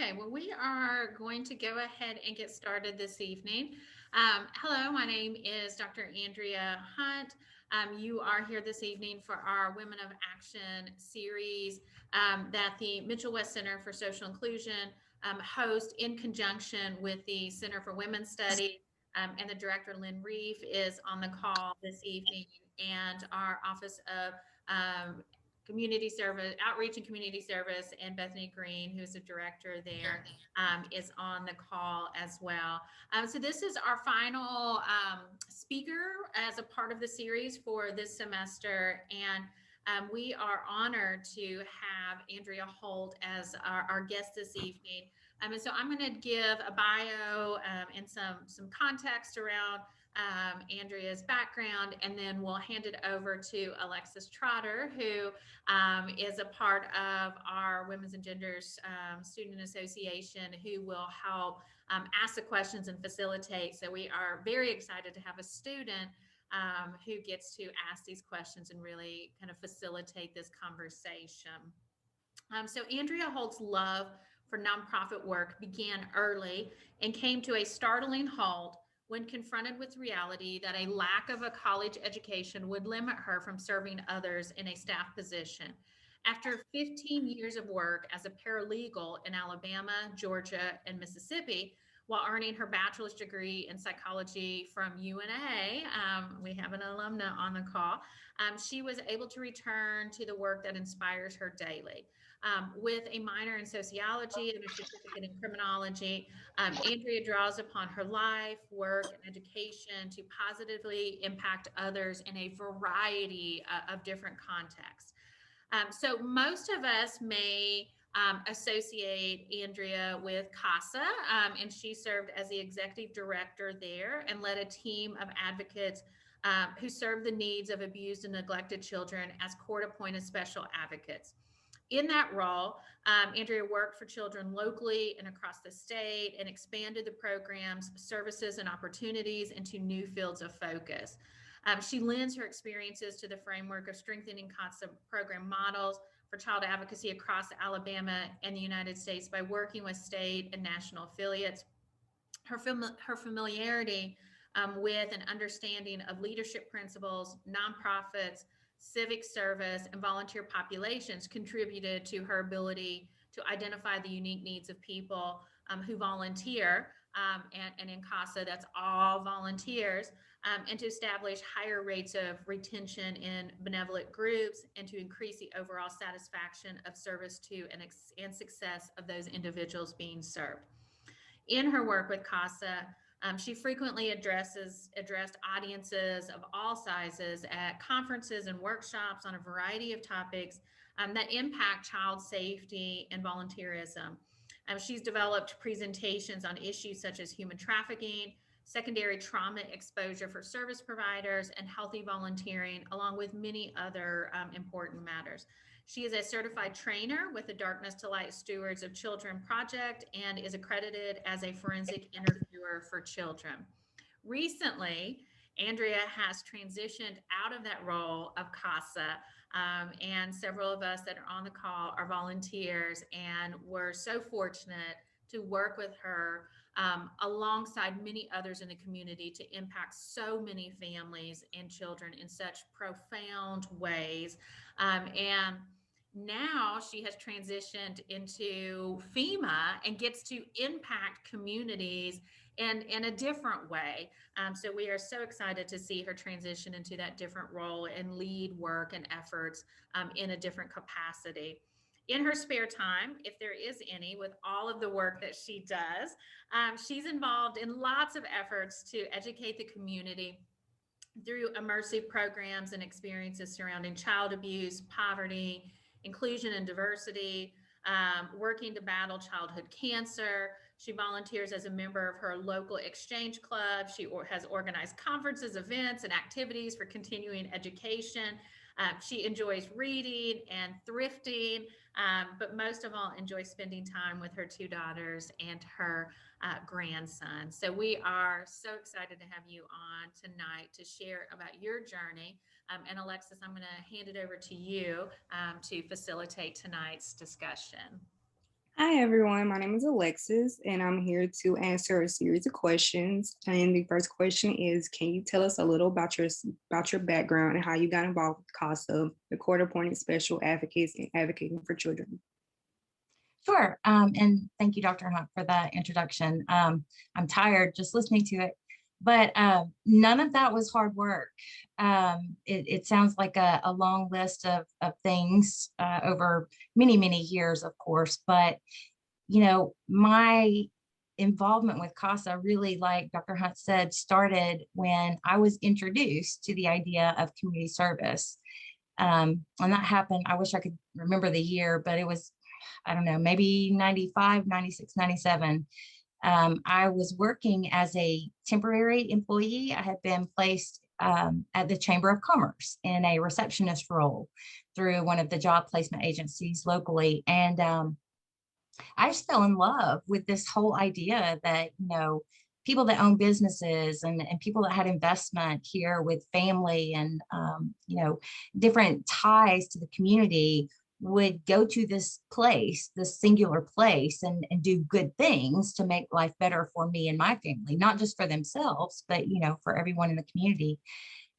Okay, well, we are going to go ahead and get started this evening. Hello, my name is Dr. Andrea Hunt. You are here this evening for our Women of Action series that the Mitchell West Center for Social Inclusion hosts in conjunction with the Center for Women's Studies. And the director, Lynn Reef, is on the call this evening, and our Office of Community Service, Outreach and Community Service, and Bethany Green, who's the director there, is on the call as well. So this is our final speaker as a part of the series for this semester, and we are honored to have Andrea Holt as our guest this evening. And so I'm going to give a bio and some context around Andrea's background, and then we'll hand it over to Alexis Trotter, who is a part of our Women's and Genders Student Association, who will help ask the questions and facilitate. So we are very excited to have a student who gets to ask these questions and really kind of facilitate this conversation. So Andrea Holt's love for nonprofit work began early and came to a startling halt when confronted with reality that a lack of a college education would limit her from serving others in a staff position. After 15 years of work as a paralegal in Alabama, Georgia, and Mississippi, while earning her bachelor's degree in psychology from UNA, we have an alumna on the call, she was able to return to the work that inspires her daily. With a minor in sociology and a certificate in criminology, Andrea draws upon her life, work, and education to positively impact others in a variety of different contexts. So most of us may associate Andrea with CASA, and she served as the executive director there and led a team of advocates who served the needs of abused and neglected children as court-appointed special advocates. In that role, Andrea worked for children locally and across the state and expanded the programs, services, and opportunities into new fields of focus. She lends her experiences to the framework of strengthening CASA program models for child advocacy across Alabama and the United States by working with state and national affiliates. Her familiarity with an understanding of leadership principles, nonprofits, civic service, and volunteer populations contributed to her ability to identify the unique needs of people who volunteer. And in CASA, that's all volunteers, and to establish higher rates of retention in benevolent groups and to increase the overall satisfaction of service to and success of those individuals being served. In her work with CASA, she frequently addressed audiences of all sizes at conferences and workshops on a variety of topics that impact child safety and volunteerism. She's developed presentations on issues such as human trafficking, secondary trauma exposure for service providers, and healthy volunteering, along with many other important matters. She is a certified trainer with the Darkness to Light Stewards of Children Project and is accredited as a forensic interviewer for children. Recently, Andrea has transitioned out of that role of CASA, and several of us that are on the call are volunteers, and we're so fortunate to work with her alongside many others in the community to impact so many families and children in such profound ways. And now she has transitioned into FEMA and gets to impact communities in a different way. So we are so excited to see her transition into that different role and lead work and efforts in a different capacity. In her spare time, if there is any, with all of the work that she does, she's involved in lots of efforts to educate the community through immersive programs and experiences surrounding child abuse, poverty, inclusion and diversity, working to battle childhood cancer. She volunteers as a member of her local exchange club. She has organized conferences, events, and activities for continuing education. She enjoys reading and thrifting, but most of all enjoys spending time with her two daughters and her grandson. So we are so excited to have you on tonight to share about your journey. And Alexis, I'm going to hand it over to you to facilitate tonight's discussion. Hi, everyone. My name is Alexis, and I'm here to answer a series of questions. And the first question is, can you tell us a little about your background and how you got involved with CASA, the Court-Appointed Special Advocates and Advocating for Children? Sure. And thank you, Dr. Hunt, for that introduction. I'm tired just listening to it, but none of that was hard work. It sounds like a long list of things over many, many years, of course, but my involvement with CASA really, like Dr. Hunt said, started when I was introduced to the idea of community service. And that happened, I wish I could remember the year, but it was, I don't know, maybe 95, 96, 97. I was working as a temporary employee. I had been placed at the Chamber of Commerce in a receptionist role through one of the job placement agencies locally. And I just fell in love with this whole idea that, people that own businesses and people that had investment here with family and, different ties to the community would go to this place, this singular place, and do good things to make life better for me and my family, not just for themselves, but, for everyone in the community.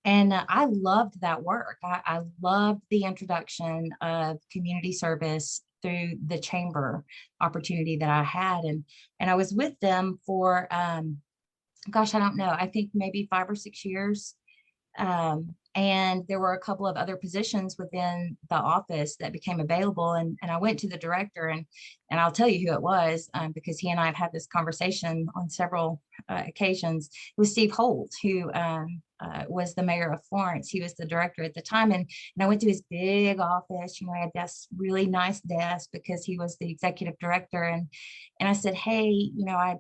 And I loved that work. I loved the introduction of community service through the chamber opportunity that I had. And I was with them for, gosh, I don't know, I think maybe 5 or 6 years. And there were a couple of other positions within the office that became available. And I went to the director, and I'll tell you who it was, because he and I have had this conversation on several occasions. It was Steve Holt, who was the mayor of Florence. He was the director at the time. And I went to his big office. He had this really nice desk because he was the executive director. And I said, hey,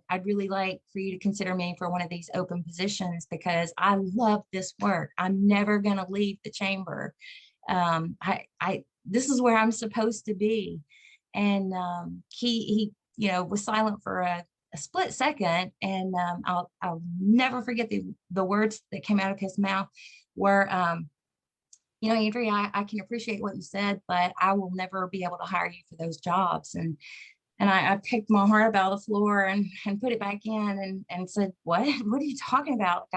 I'd really like for you to consider me for one of these open positions, because I love this work. I'm never going to leave the chamber. This is where I'm supposed to be. And he was silent for a split second. And I'll never forget the words that came out of his mouth were, Andrea, I can appreciate what you said, but I will never be able to hire you for those jobs. And I picked my heart up out of the floor and put it back in and said, what are you talking about?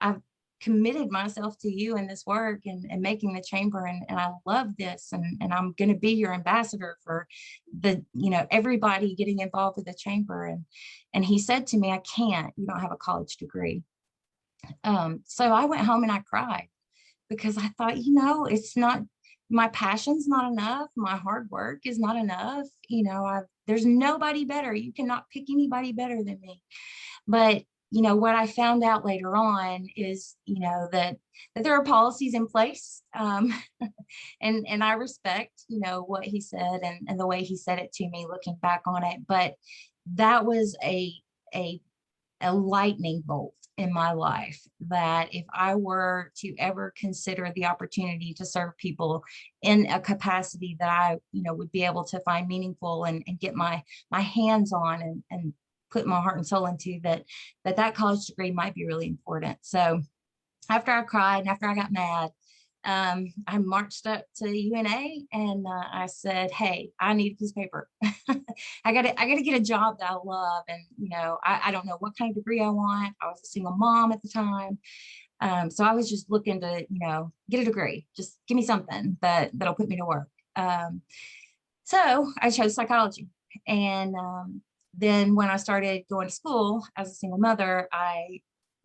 I've committed myself to you in this work and making the chamber. And I love this. And I'm going to be your ambassador for everybody getting involved with the chamber. And he said to me, I can't, you don't have a college degree. So I went home and I cried because I thought, it's not, my passion's not enough. My hard work is not enough. There's nobody better. You cannot pick anybody better than me. But what I found out later on is, that there are policies in place. And I respect, what he said and the way he said it to me looking back on it. But that was a lightning bolt in my life, that if I were to ever consider the opportunity to serve people in a capacity that I, would be able to find meaningful and get my hands on and put my heart and soul into, that college degree might be really important. So after I cried and after I got mad, I marched up to UNA and I said, hey, I need a piece of paper. I gotta get a job that I love. And, I don't know what kind of degree I want. I was a single mom at the time. So I was just looking to, get a degree, just give me something that'll put me to work. So I chose psychology. And then when I started going to school as a single mother, I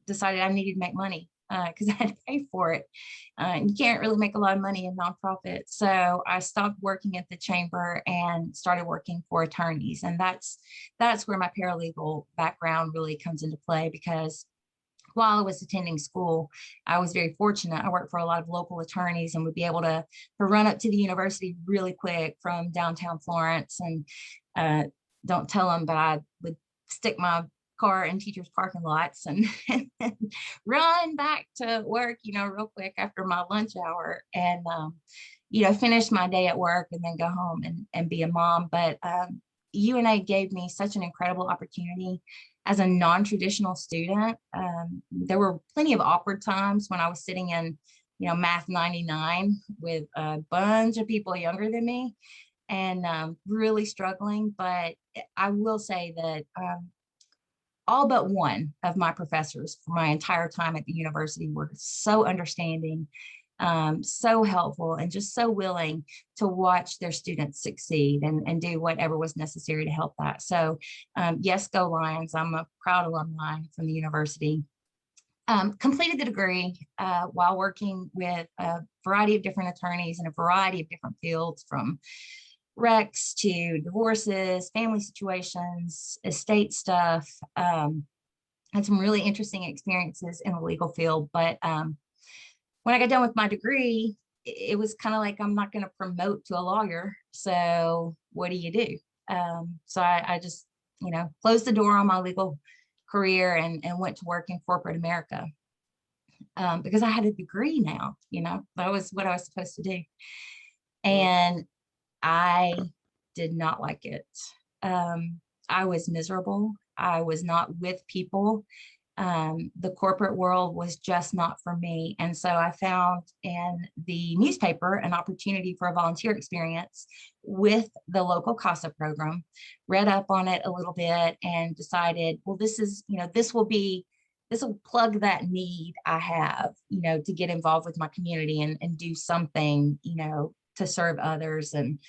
decided I needed to make money because I had to pay for it. You can't really make a lot of money in nonprofit. So I stopped working at the chamber and started working for attorneys. And that's where my paralegal background really comes into play, because while I was attending school, I was very fortunate. I worked for a lot of local attorneys and would be able to run up to the university really quick from downtown Florence. And don't tell them, but I would stick my car in teachers' parking lots and run back to work, real quick after my lunch hour and, finish my day at work and then go home and be a mom. But UNA gave me such an incredible opportunity as a non-traditional student. There were plenty of awkward times when I was sitting in, Math 99 with a bunch of people younger than me. and really struggling. But I will say that all but one of my professors for my entire time at the university were so understanding, so helpful, and just so willing to watch their students succeed and do whatever was necessary to help that. So yes, go Lions. I'm a proud alumni from the university. Completed the degree while working with a variety of different attorneys in a variety of different fields, from wrecks to divorces, family situations, estate stuff. Had some really interesting experiences in the legal field. But when I got done with my degree, it was kind of like, I'm not going to promote to a lawyer. So what do you do? So I just, closed the door on my legal career and went to work in corporate America, because I had a degree now. That was what I was supposed to do. And I did not like it. I was miserable. I was not with people. The corporate world was just not for me. And so I found in the newspaper an opportunity for a volunteer experience with the local CASA program, read up on it a little bit, and decided, well, this will plug that need I have, to get involved with my community and do something, to serve others. And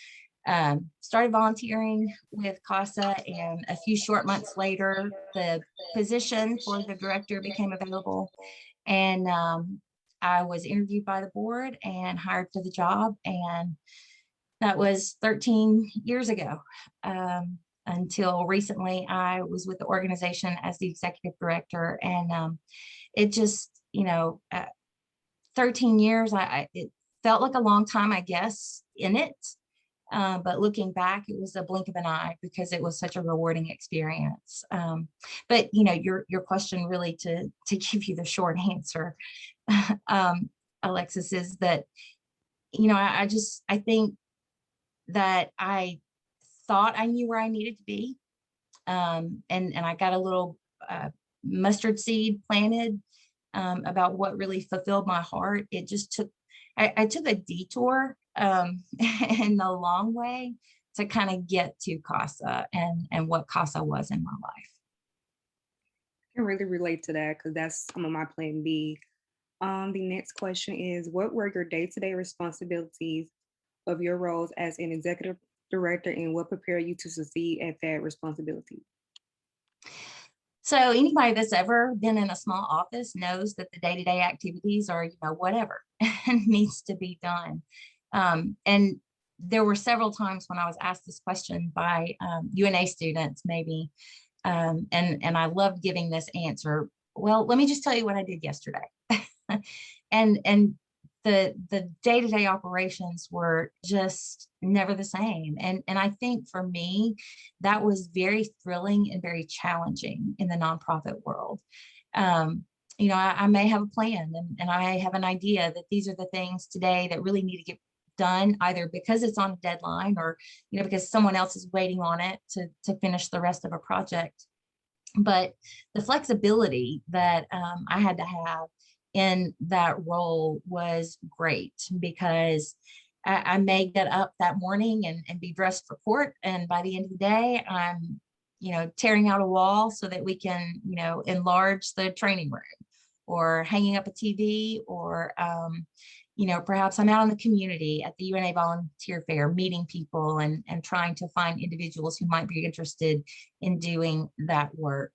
started volunteering with CASA, and a few short months later, the position for the director became available. And I was interviewed by the board and hired for the job. And that was 13 years ago. Until recently, I was with the organization as the executive director. And it just, 13 years, it felt like a long time, I guess, in it. But looking back, it was a blink of an eye because it was such a rewarding experience. But your question, really, to give you the short answer, Alexis, is that I think that I thought I knew where I needed to be, and I got a little mustard seed planted about what really fulfilled my heart. It just took I took a detour in the long way to kind of get to CASA and what CASA was in my life. I can really relate to that because that's some of my plan B. The next question is, what were your day-to-day responsibilities of your roles as an executive director, and what prepared you to succeed at that responsibility? So anybody that's ever been in a small office knows that the day-to-day activities are, whatever needs to be done. And there were several times when I was asked this question by UNA students, maybe, and I loved giving this answer. Well, let me just tell you what I did yesterday. and the day-to-day operations were just never the same. And I think for me, that was very thrilling and very challenging in the nonprofit world. I may have a plan and I have an idea that these are the things today that really need to get done, either because it's on a deadline or, because someone else is waiting on it to finish the rest of a project. But the flexibility that I had to have in that role was great, because I may get up that morning and be dressed for court. And by the end of the day, I'm, tearing out a wall so that we can, enlarge the training room, or hanging up a TV, or, perhaps I'm out in the community at the UNA Volunteer Fair, meeting people and trying to find individuals who might be interested in doing that work.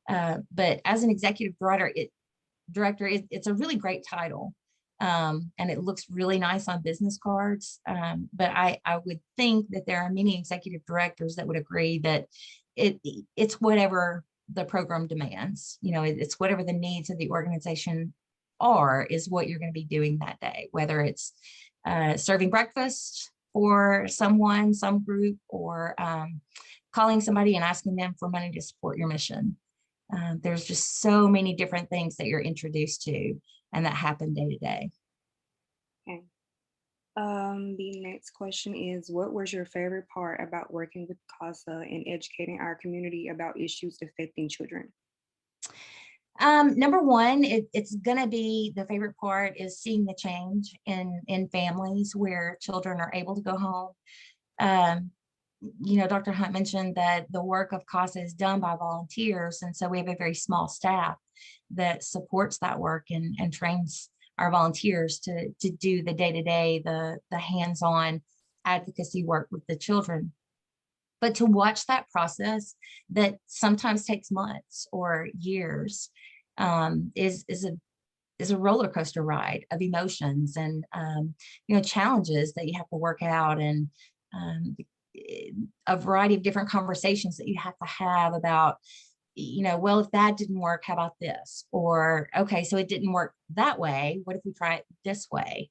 But as an executive director, it's a really great title, and it looks really nice on business cards. But I would think that there are many executive directors that would agree that it's whatever the program demands. It's whatever the needs of the organization is what you're going to be doing that day, whether it's serving breakfast for some group, or calling somebody and asking them for money to support your mission. There's just so many different things that you're introduced to and that happen day to day. Okay. The next question is, what was your favorite part about working with CASA and educating our community about issues affecting children? Number one, it's going to be, the favorite part is seeing the change in families where children are able to go home Um, Dr. Hunt mentioned that the work of CASA is done by volunteers. And so we have a very small staff that supports that work and trains our volunteers to do the day-to-day, the hands-on advocacy work with the children. But to watch that process that sometimes takes months or years is a roller coaster ride of emotions and challenges that you have to work out, and a variety of different conversations that you have to have about, well, if that didn't work, how about this? Or, okay, so it didn't work that way. What if we try it this way?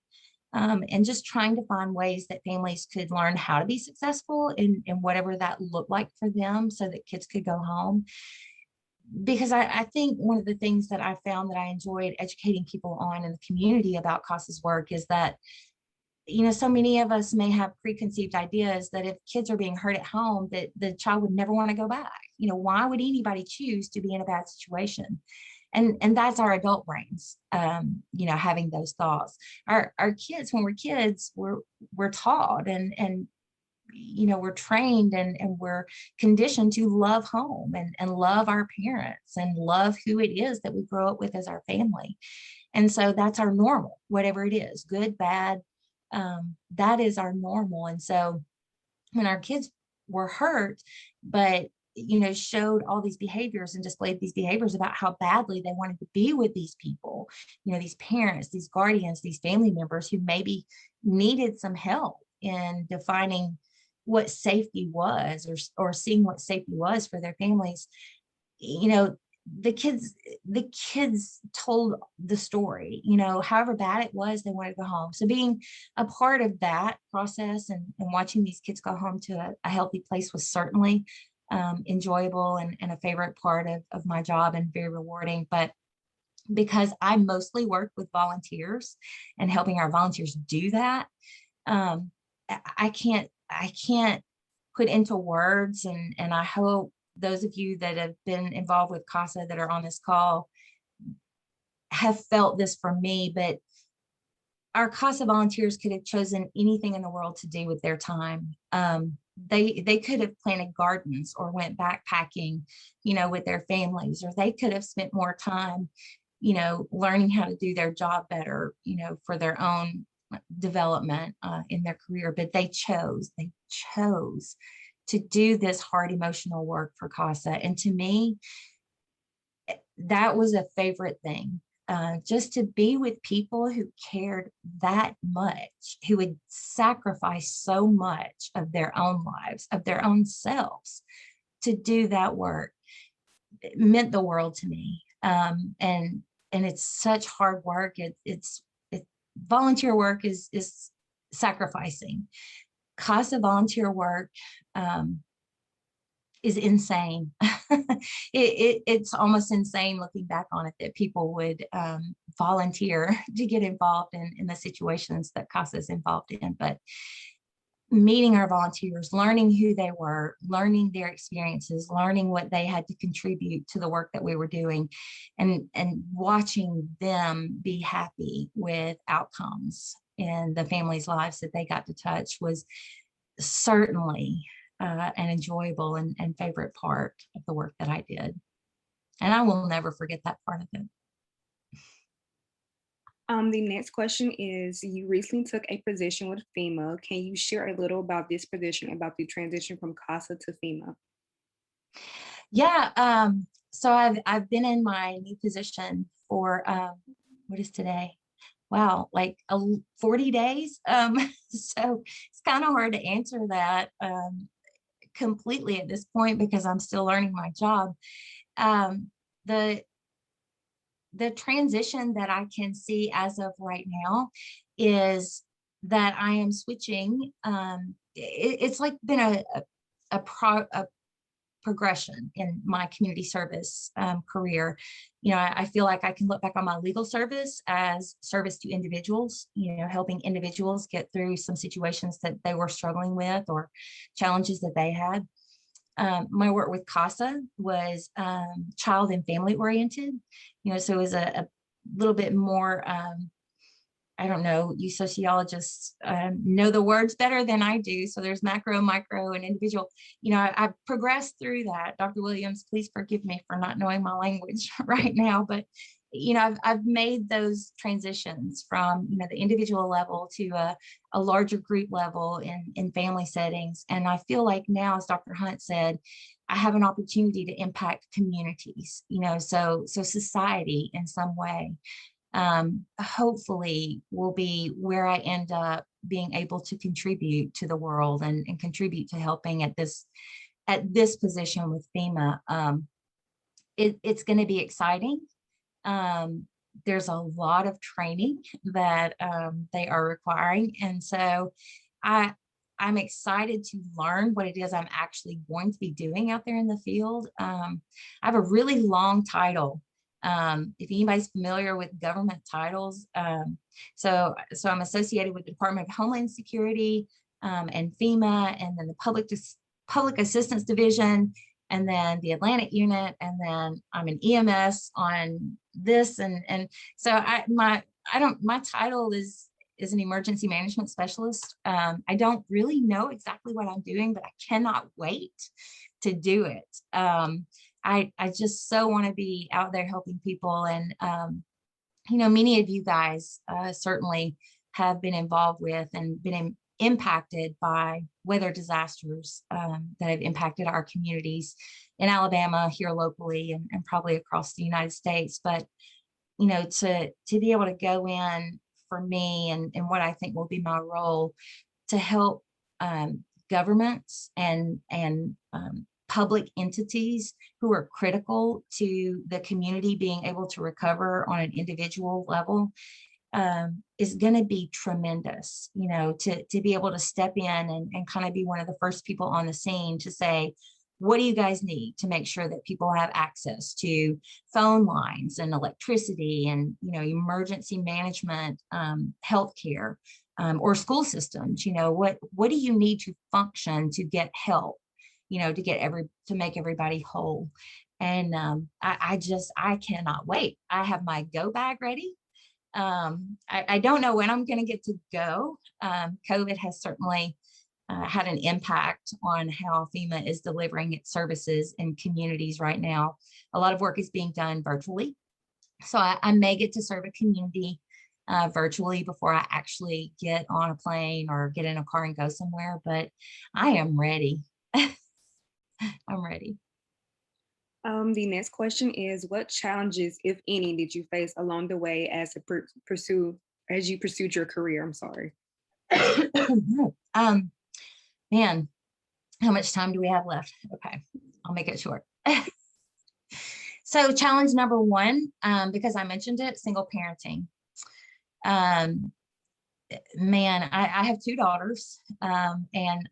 And just trying to find ways that families could learn how to be successful in whatever that looked like for them so that kids could go home. Because I think one of the things that I found that I enjoyed educating people on in the community about CASA's work is that, so many of us may have preconceived ideas that if kids are being hurt at home, that the child would never want to go back. Why would anybody choose to be in a bad situation? And that's our adult brains, having those thoughts. Our kids, when we're kids, we're taught and we're trained and we're conditioned to love home and love our parents and love who it is that we grow up with as our family. And so that's our normal, whatever it is, good, bad, that is our normal. And so when our kids were hurt, but showed all these behaviors and displayed these behaviors about how badly they wanted to be with these people, these parents, these guardians, these family members who maybe needed some help in defining what safety was, or seeing what safety was for their families. The kids told the story, however bad it was, they wanted to go home. So being a part of that process and watching these kids go home to a healthy place was certainly enjoyable and a favorite part of my job, and very rewarding. But because I mostly work with volunteers and helping our volunteers do that, I can't put into words, and I hope those of you that have been involved with CASA that are on this call have felt this from me. But our CASA volunteers could have chosen anything in the world to do with their time. They could have planted gardens or went backpacking, with their families, or they could have spent more time, learning how to do their job better, for their own development in their career. But they chose to do this hard emotional work for CASA. And to me, that was a favorite thing, just to be with people who cared that much, who would sacrifice so much of their own lives, of their own selves, to do that work. It meant the world to me. And it's such hard work. It's volunteer work is sacrificing. CASA volunteer work is insane. It's almost insane looking back on it that people would volunteer to get involved in the situations that CASA is involved in. But meeting our volunteers, learning who they were, learning their experiences, learning what they had to contribute to the work that we were doing, and watching them be happy with outcomes in the families' lives that they got to touch was certainly an enjoyable and favorite part of the work that I did. And I will never forget that part of it. The next question is, you recently took a position with FEMA. Can you share a little about this position, about the transition from CASA to FEMA? Yeah, so I've been in my new position for what is today? Wow, like 40 days. So it's kind of hard to answer that completely at this point because I'm still learning my job. The transition that I can see as of right now is that I am switching. It's like been a progression in my community service career. I feel like I can look back on my legal service as service to individuals, helping individuals get through some situations that they were struggling with or challenges that they had. My work with CASA was child and family oriented, so it was a little bit more I don't know, you sociologists know the words better than I do. So there's macro, micro, and individual. I've progressed through that. Dr. Williams, please forgive me for not knowing my language right now, but I've made those transitions from the individual level to a larger group level in family settings. And I feel like now, as Dr. Hunt said, I have an opportunity to impact communities, so society in some way. Hopefully will be where I end up being able to contribute to the world and contribute to helping at this position with FEMA. It's going to be exciting. There's a lot of training that they are requiring. And so I'm excited to learn what it is I'm actually going to be doing out there in the field. I have a really long title. If anybody's familiar with government titles, so I'm associated with the Department of Homeland Security and FEMA, and then the Public Assistance Division, and then the Atlantic Unit, and then I'm an EMS on this, and so my title is an emergency management specialist. I don't really know exactly what I'm doing, but I cannot wait to do it. I just so want to be out there helping people. And, many of you guys certainly have been involved with and been impacted by weather disasters that have impacted our communities in Alabama, here locally, and probably across the United States. But, to be able to go in for me and what I think will be my role to help governments and public entities who are critical to the community being able to recover on an individual level is going to be tremendous. To be able to step in and kind of be one of the first people on the scene to say, what do you guys need to make sure that people have access to phone lines and electricity and emergency management, healthcare, or school systems? What do you need to function to get help, to make everybody whole? And I cannot wait. I have my go bag ready. I don't know when I'm going to get to go. COVID has certainly had an impact on how FEMA is delivering its services in communities right now. A lot of work is being done virtually. So I may get to serve a community virtually before I actually get on a plane or get in a car and go somewhere, but I am ready. I'm ready. The next question is, what challenges, if any, did you face along the way as you pursued your career? I'm sorry. Man, how much time do we have left? Okay, I'll make it short. So challenge number one, because I mentioned it, single parenting. Man, I have two daughters, and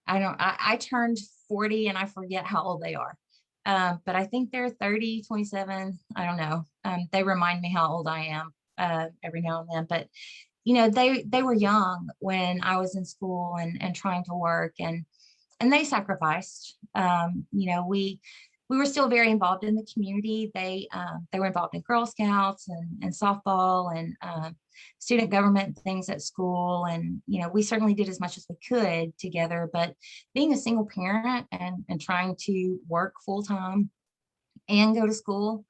I turned 40 and I forget how old they are. But I think they're 30, 27. I don't know. They remind me how old I am every now and then. But, they were young when I was in school and trying to work, and they sacrificed. We were still very involved in the community. They were involved in Girl Scouts and softball and student government things at school. And, we certainly did as much as we could together. But being a single parent and trying to work full time and go to school,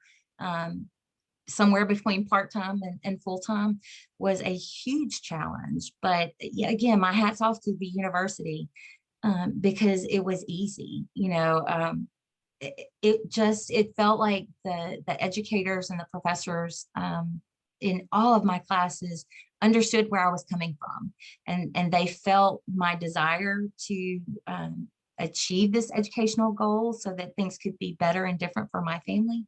somewhere between part-time and full-time, was a huge challenge. But yeah, again, my hat's off to the university because it was easy. It felt like the educators and the professors in all of my classes understood where I was coming from, and they felt my desire to achieve this educational goal so that things could be better and different for my family.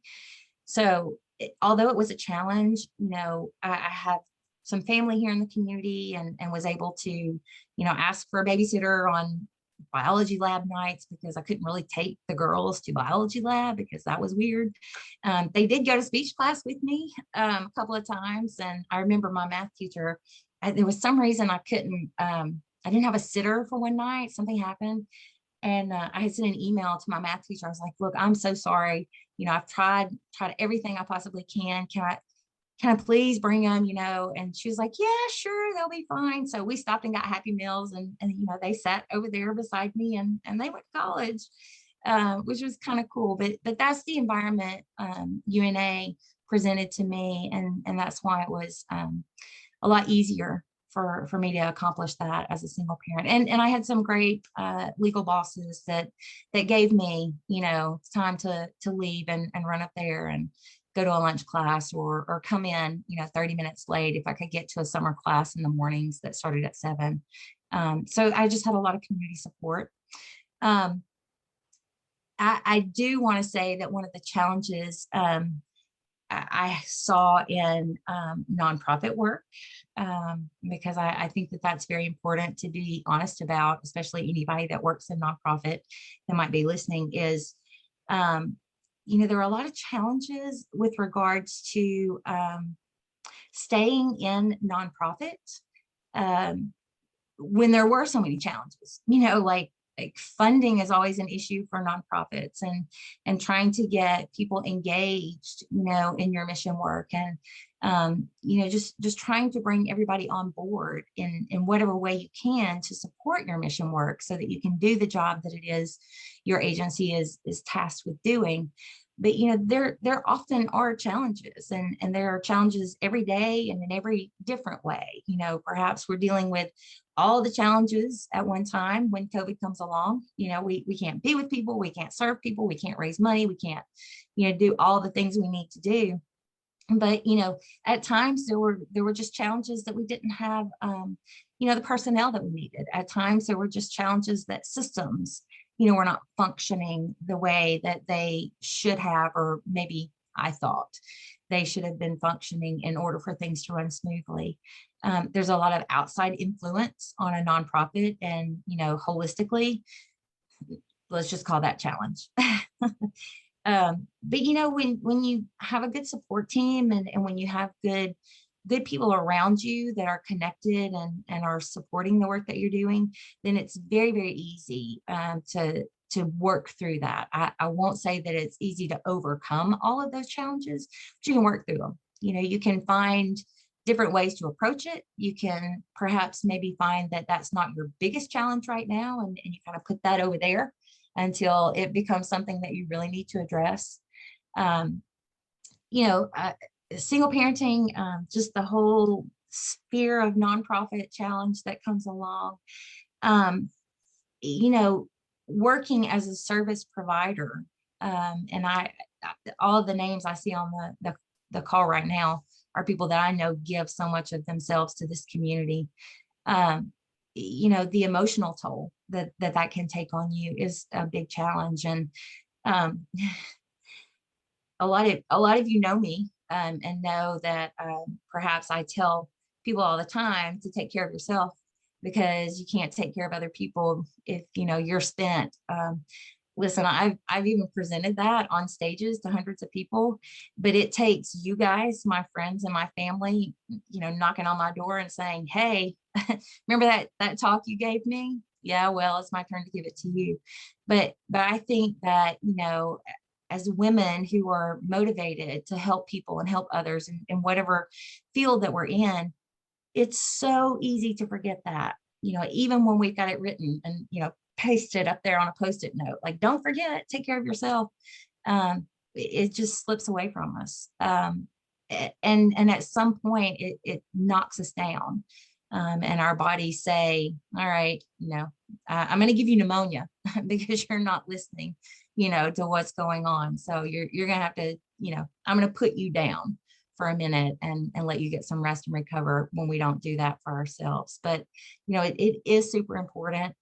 So although it was a challenge, I have some family here in the community and was able to, ask for a babysitter on biology lab nights because I couldn't really take the girls to biology lab because that was weird. They did go to speech class with me a couple of times. And I remember my math teacher, there was some reason I couldn't, I didn't have a sitter for one night. Something happened. And I had sent an email to my math teacher. I was like, look, I'm so sorry. I've tried everything I possibly can. can I please bring them, and she was like, yeah, sure, they'll be fine. So we stopped and got Happy Meals, and they sat over there beside me, and they went to college, which was kind of cool. But that's the environment UNA presented to me, and that's why it was a lot easier for me to accomplish that as a single parent. And I had some great legal bosses that gave me, time to leave and run up there and go to a lunch class, or come in, 30 minutes late if I could get to a summer class in the mornings that started at 7. So I just had a lot of community support. Um, I do want to say that one of the challenges I saw in nonprofit work, because I think that that's very important to be honest about, especially anybody that works in nonprofit that might be listening, is, there are a lot of challenges with regards to staying in nonprofit, um, when there were so many challenges, like funding is always an issue for nonprofits, and trying to get people engaged, in your mission work, and just trying to bring everybody on board in whatever way you can to support your mission work so that you can do the job that it is your agency is tasked with doing. But there often are challenges, and there are challenges every day and in every different way. Perhaps we're dealing with all the challenges at one time when COVID comes along. We can't be with people, we can't serve people, we can't raise money, we can't, do all the things we need to do. But at times there were just challenges that we didn't have, the personnel that we needed. At times there were just challenges that systems, were not functioning the way that they should have, or maybe I thought they should have been functioning in order for things to run smoothly. There's a lot of outside influence on a nonprofit, and holistically, let's just call that challenge. But when you have a good support team, and when you have good people around you that are connected and are supporting the work that you're doing, then it's very, very easy to work through that. I won't say that it's easy to overcome all of those challenges, but you can work through them. You can find different ways to approach it. You can perhaps maybe find that that's not your biggest challenge right now, and you kind of put that over there until it becomes something that you really need to address. Um, Single parenting, just the whole sphere of nonprofit challenge that comes along. Um, Working as a service provider, and all of the names I see on the call right now are people that I know give so much of themselves to this community. The emotional toll that can take on you is a big challenge. And um, a lot of you know me, and know that perhaps I tell people all the time to take care of yourself, because you can't take care of other people if you're spent. Listen, I've even presented that on stages to hundreds of people, but it takes you guys, my friends and my family, knocking on my door and saying, hey, remember that talk you gave me? Yeah, well, it's my turn to give it to you. But I think that, as women who are motivated to help people and help others in whatever field that we're in, it's so easy to forget that, even when we've got it written and, pasted up there on a Post-it note, like, don't forget, take care of yourself. It just slips away from us. And at some point it knocks us down. And our bodies say, all right, I'm going to give you pneumonia because you're not listening, to what's going on. So you're going to have to, I'm going to put you down for a minute and let you get some rest and recover, when we don't do that for ourselves. But, it is super important.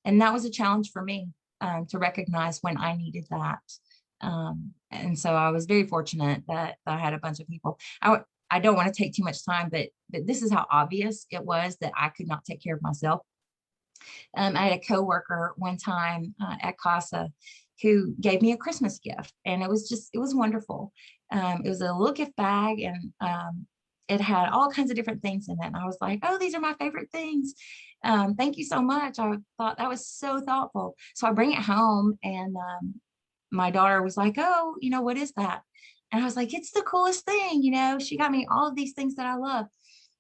And that was a challenge for me, to recognize when I needed that. And so I was very fortunate that I had a bunch of people. I don't want to take too much time, but this is how obvious it was that I could not take care of myself. I had a coworker one time at CASA who gave me a Christmas gift, and it was wonderful. It was a little gift bag, and it had all kinds of different things in it. And I was like, oh, these are my favorite things. Thank you so much. I thought that was so thoughtful. So I bring it home, and my daughter was like, oh, what is that? And I was like, it's the coolest thing, you know, she got me all of these things that I love.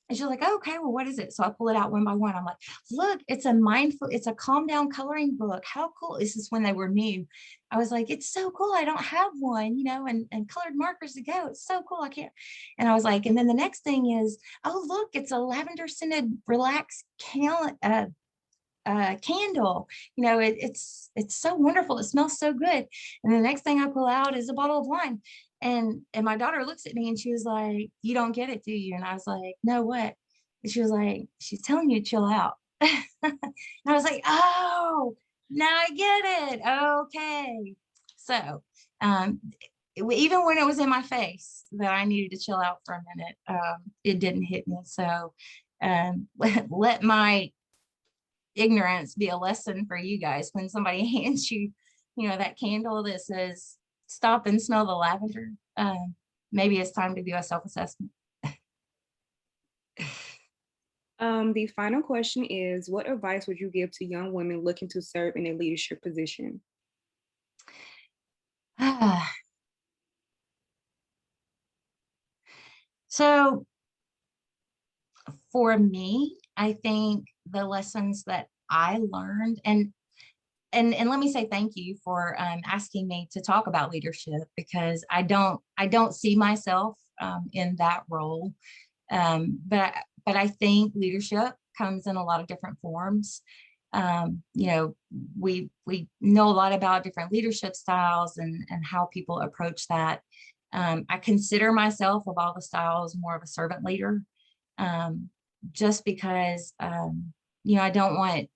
And she's like, oh, okay, well, what is it? So I pull it out one by one. I'm like, look, it's a calm down coloring book. How cool. This is when they were new. I was like, it's so cool. I don't have one, you know, and colored markers to go. It's so cool. I can't. And I was like, and then the next thing is, oh, look, it's a lavender scented relaxed candle. You know, it's so wonderful. It smells so good. And the next thing I pull out is a bottle of wine. And my daughter looks at me and she was like, you don't get it, do you? And I was like, no, what? And she was like, she's telling you to chill out. And I was like, oh, now I get it. Okay. So even when it was in my face that I needed to chill out for a minute, it didn't hit me. So let my ignorance be a lesson for you guys when somebody hands you, you know, that candle that says stop and smell the lavender. Maybe it's time to do a self-assessment. The final question is, what advice would you give to young women looking to serve in a leadership position? So for me, I think the lessons that I learned, and let me say thank you for asking me to talk about leadership, because I don't see myself in that role. But I think leadership comes in a lot of different forms. You know, we know a lot about different leadership styles and how people approach that. I consider myself, of all the styles, more of a servant leader, um, just because you know, I don't want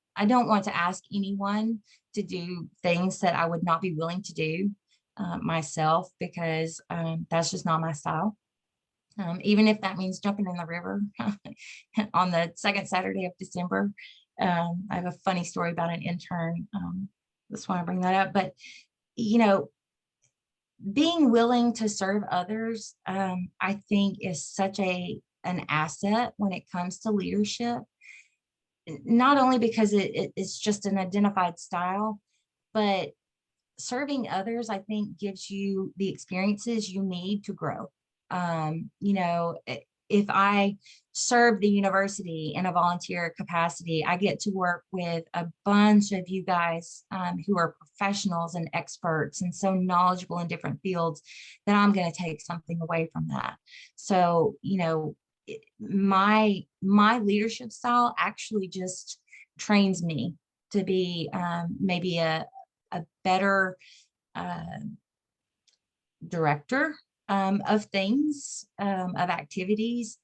to ask anyone to do things that I would not be willing to do myself, because that's just not my style. Even if that means jumping in the river on the second Saturday of December. I have a funny story about an intern. That's why I bring that up. But, you know, being willing to serve others, I think is such an asset when it comes to leadership, not only because it's just an identified style, but serving others, I think, gives you the experiences you need to grow. You know, if I serve the university in a volunteer capacity, I get to work with a bunch of you guys who are professionals and experts and so knowledgeable in different fields that I'm going to take something away from that. So, you know, my leadership style actually just trains me to be maybe a better uh, director of things, of activities.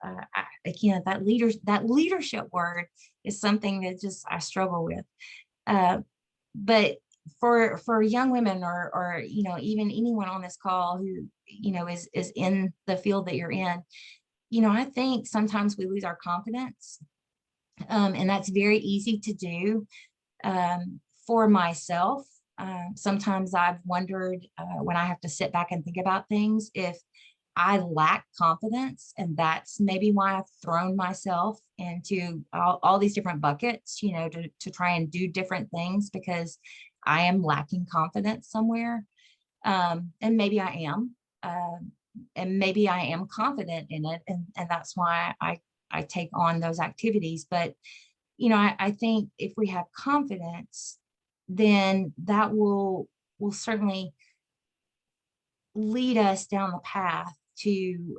Again, that leadership word is something that just I struggle with. Uh, but for young women, or you know, even anyone on this call who, you know, is in the field that you're in, you know, I think sometimes we lose our confidence, and that's very easy to do. For myself, sometimes I've wondered when I have to sit back and think about things, if I lack confidence, and that's maybe why I've thrown myself into all these different buckets, you know, to try and do different things, because I am lacking confidence somewhere. And maybe I am, and maybe I am confident in it, and that's why I take on those activities. But you know, I think if we have confidence, then that will certainly lead us down the path to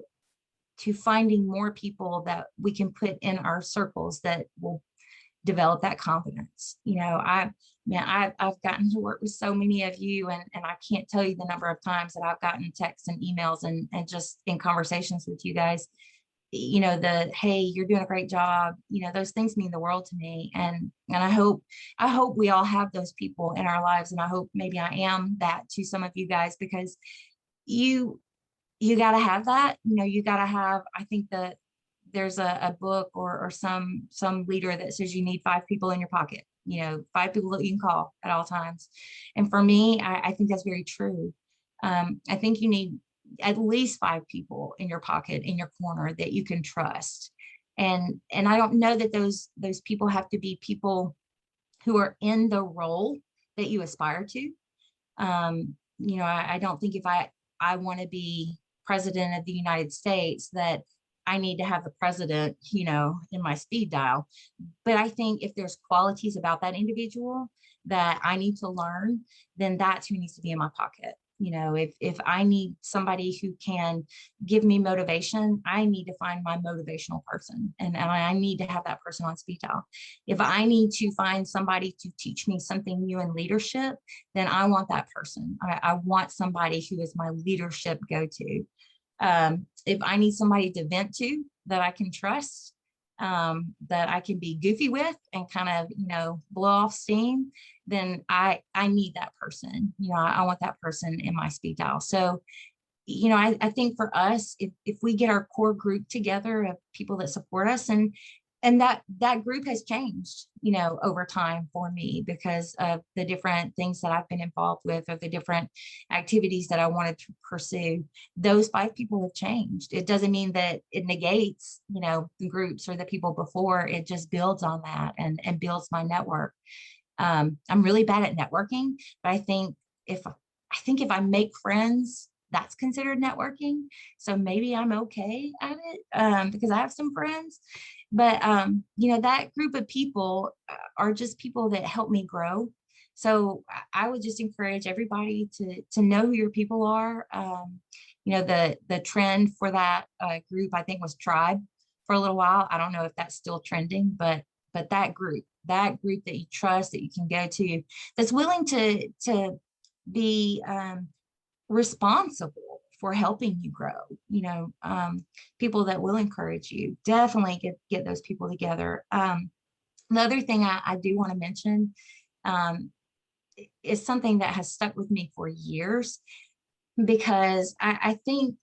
finding more people that we can put in our circles that will develop that confidence. You know, I've gotten to work with so many of you, and I can't tell you the number of times that I've gotten texts and emails and just in conversations with you guys, you know, the hey, you're doing a great job, you know, those things mean the world to me. And I hope we all have those people in our lives, and I hope maybe I am that to some of you guys, because you you got to have that, you know, you got to have, I think that there's a book or some leader that says you need 5 people in your pocket, you know, 5 people that you can call at all times. And for me, I think that's very true. I think you need at least 5 people in your pocket, in your corner, that you can trust. And I don't know that those people have to be people who are in the role that you aspire to. You know, I don't think if I want to be president of the United States that I need to have the president, in my speed dial. But I think if there's qualities about that individual that I need to learn, then that's who needs to be in my pocket. If I need somebody who can give me motivation, I need to find my motivational person, and I need to have that person on speed dial. If I need to find somebody to teach me something new in leadership, then I want that person. I want somebody who is my leadership go-to. If I need somebody to vent to that I can trust, that I can be goofy with and kind of, blow off steam, then I need that person. I want that person in my speed dial. So, I think for us, if we get our core group together of people that support us, and that group has changed, over time for me because of the different things that I've been involved with or the different activities that I wanted to pursue. Those 5 people have changed. It doesn't mean that it negates, the groups or the people before. It just builds on that and builds my network. I'm really bad at networking, but I think if I make friends, that's considered networking. So maybe I'm okay at it because I have some friends. But that group of people are just people that help me grow. So I would just encourage everybody to know who your people are. The trend for that group, I think, was tribe for a little while. I don't know if that's still trending, but that group that you trust, that you can go to, that's willing to be responsible for helping you grow, people that will encourage you. Definitely get those people together. The other thing I do want to mention is something that has stuck with me for years, because I think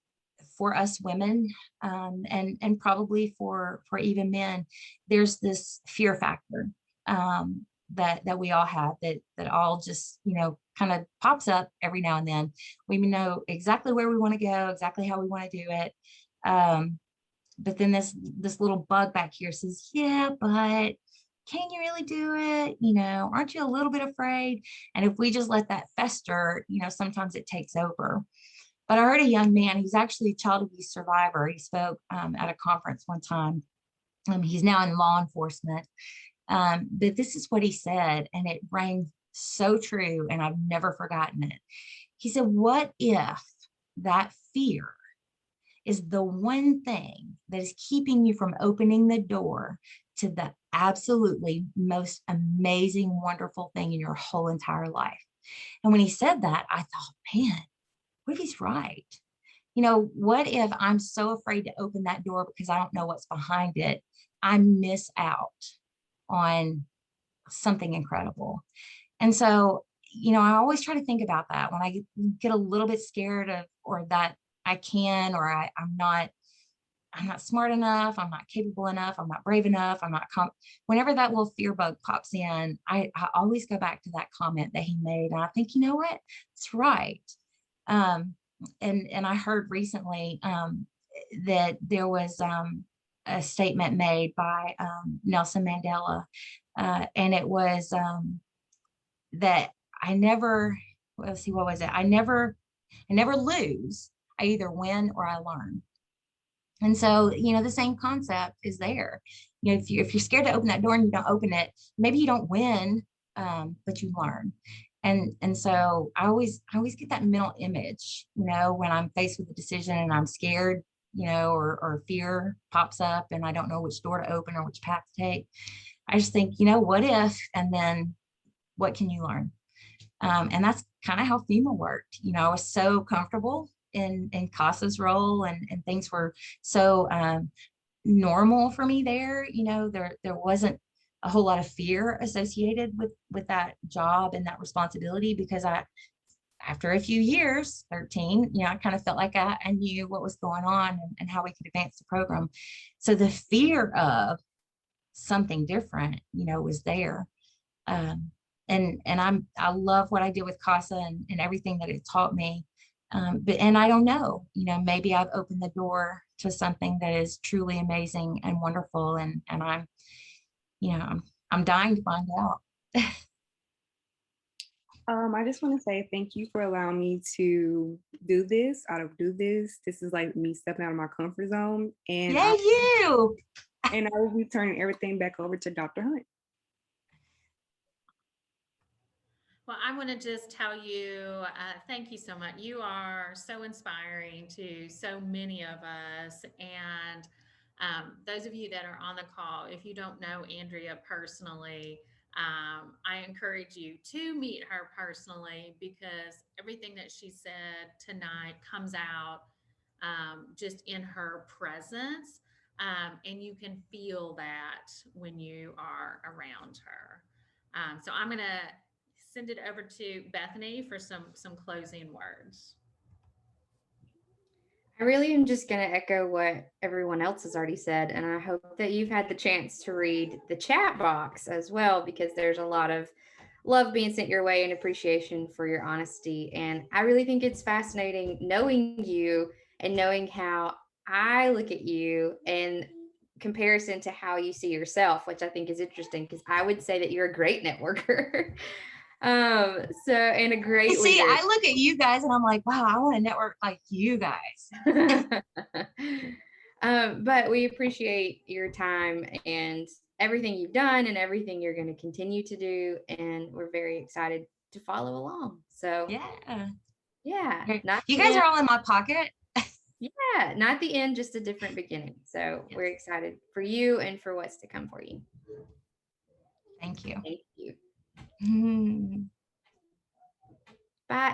for us women, and probably for even men, there's this fear factor that we all have, that all just, kind of pops up every now and then. We know exactly where we want to go, exactly how we want to do it. But then this little bug back here says, yeah, but can you really do it? Aren't you a little bit afraid? And if we just let that fester, sometimes it takes over. But I heard a young man, he's actually a child abuse survivor. He spoke at a conference one time. He's now in law enforcement. But this is what he said, and it rang so true, and I've never forgotten it. He said, what if that fear is the one thing that is keeping you from opening the door to the absolutely most amazing, wonderful thing in your whole entire life? And when he said that, I thought, man, what if he's right? What if I'm so afraid to open that door because I don't know what's behind it? I miss out on something incredible. And so, I always try to think about that when I get a little bit scared of, or that I can, or I'm not smart enough, I'm not capable enough, I'm not brave enough, whenever that little fear bug pops in, I always go back to that comment that he made. And I think, you know what, it's right. And I heard recently that there was a statement made by Nelson Mandela, and it was that I never, let's see, what was it? I never lose. I either win or I learn. And so, the same concept is there. If you're scared to open that door and you don't open it, maybe you don't win, but you learn. And so I always get that mental image, when I'm faced with a decision and I'm scared, or fear pops up and I don't know which door to open or which path to take. I just think, what if, and then what can you learn? And that's kind of how FEMA worked. I was so comfortable in CASA's role, and things were so normal for me there. There wasn't a whole lot of fear associated with that job and that responsibility, because after a few years, 13, I kind of felt like I knew what was going on and how we could advance the program. So the fear of something different, was there. And I love what I did with CASA and everything that it taught me. But I don't know, maybe I've opened the door to something that is truly amazing and wonderful. And I'm dying to find out. I just want to say thank you for allowing me to do this. This is like me stepping out of my comfort zone, and Yay, you! I will be turning everything back over to Dr. Hunt. Well, I want to just tell you, thank you so much. You are so inspiring to so many of us. And those of you that are on the call, if you don't know Andrea personally, I encourage you to meet her personally because everything that she said tonight comes out just in her presence. And you can feel that when you are around her. So I'm going to send it over to Bethany for some closing words. I really am just going to echo what everyone else has already said. And I hope that you've had the chance to read the chat box as well, because there's a lot of love being sent your way and appreciation for your honesty. And I really think it's fascinating knowing you and knowing how I look at you in comparison to how you see yourself, which I think is interesting because I would say that you're a great networker. And a great See, leader. I look at you guys and I'm like, wow, I want to network like you guys. But we appreciate your time and everything you've done and everything you're going to continue to do. And we're very excited to follow along. So, Yeah. not You the guys end. are all in my pocket. Yeah, not the end, just a different beginning. So we're excited for you and for what's to come for you. Thank you. Thank you. Mm. Bye.